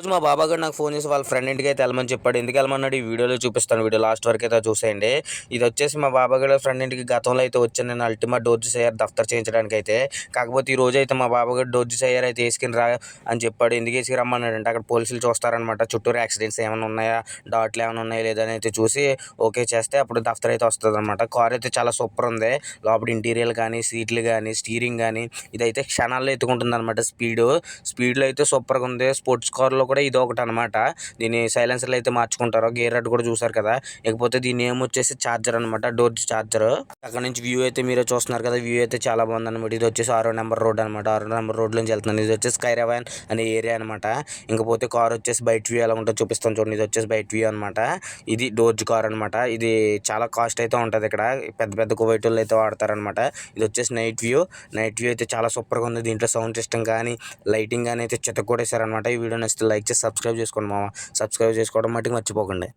రోజు మా బాబాగాడు నాకు ఫోన్ చేసి వాళ్ళ ఫ్రెండ్ ఇంటికి అయితే వెళ్ళమని చెప్పాడు. ఎందుకు వెళ్ళమన్నాడు ఈ వీడియోలో చూపిస్తాను. వీడియో లాస్ట్ వరకు అయితే చూసేయండి. ఇది వచ్చేసి మా బాబాగాడు ఫ్రెండ్ ఇంటికి గతంలో అయితే వచ్చాను నేను అల్టిమేట్ డోర్జీ సయ్యార్ దఫ్తర్ చేయించడానికి అయితే. కాకపోతే ఈ రోజు అయితే మా బాబాగాడు డోర్జీ సయ్యార్ అయితే వేసుకుని రా అని చెప్పాడు. ఎందుకు వేసుకురమ్మన్నాడు అంటే అక్కడ పోలీసులు చూస్తారనమాట. చుట్టూరు యాక్సిడెంట్స్ ఏమైనా ఉన్నాయా, డాట్లు ఏమైనా ఉన్నాయా లేదని అయితే చూసి ఓకే చేస్తే అప్పుడు దఫ్తర్ అయితే వస్తుంది అనమాట. కార్ అయితే చాలా సూపర్ ఉంది. లోపల ఇంటీరియర్ కానీ, సీట్లు కానీ, స్టీరింగ్ కానీ ఇదైతే క్షణాల్లో ఎత్తుకుంటుంది అనమాట. స్పీడ్లో అయితే సూపర్గా ఉంది. స్పోర్ట్స్ కార్లో కూడా ఇది ఒకటి అనమాట. దీని సైలెన్సర్లు అయితే మార్చుకుంటారు. గేర్ రడ్ కూడా చూసారు కదా. ఇకపోతే దీని ఏం వచ్చేసి ఛార్జర్ అనమాట, డోర్జ్ ఛార్జర్. అక్కడ నుంచి వ్యూ అయితే మీరే చూస్తున్నారు కదా. వ్యూ అయితే చాలా బాగుంది అనమాట. ఇది వచ్చేసి 6వ నెంబర్ రోడ్ అనమాట. 6వ నెంబర్ రోడ్ నుంచి వెళ్తున్నాను. ఇది వచ్చేసి స్కైరావన్ అనే ఏరియా అనమాట. ఇంకపోతే కార్ వచ్చేసి బయట వ్యూ ఎలా ఉంటుందో చూపిస్తాను చూడండి. ఇది వచ్చేసి బయట వ్యూ అనమాట. ఇది డోర్జ్ కార్ అనమాట. ఇది చాలా కాస్ట్ అయితే ఉంటుంది. ఇక్కడ పెద్ద పెద్ద కువైట్ వాళ్ళు అయితే వాడతారనమాట. ఇది వచ్చేసి నైట్ వ్యూ అయితే చాలా సూపర్గా ఉంది. దీంట్లో సౌండ్ సిస్టమ్ కానీ, లైటింగ్ కానీ అయితే చితక్ కొట్టేశారనమాట. ఈ వీడియో నచ్చితే లైక్ చేసి సబ్స్క్రైబ్ చేసుకోండి మామ. సబ్స్క్రైబ్ చేసుకోవడం మట్టుకు మర్చిపోకండి.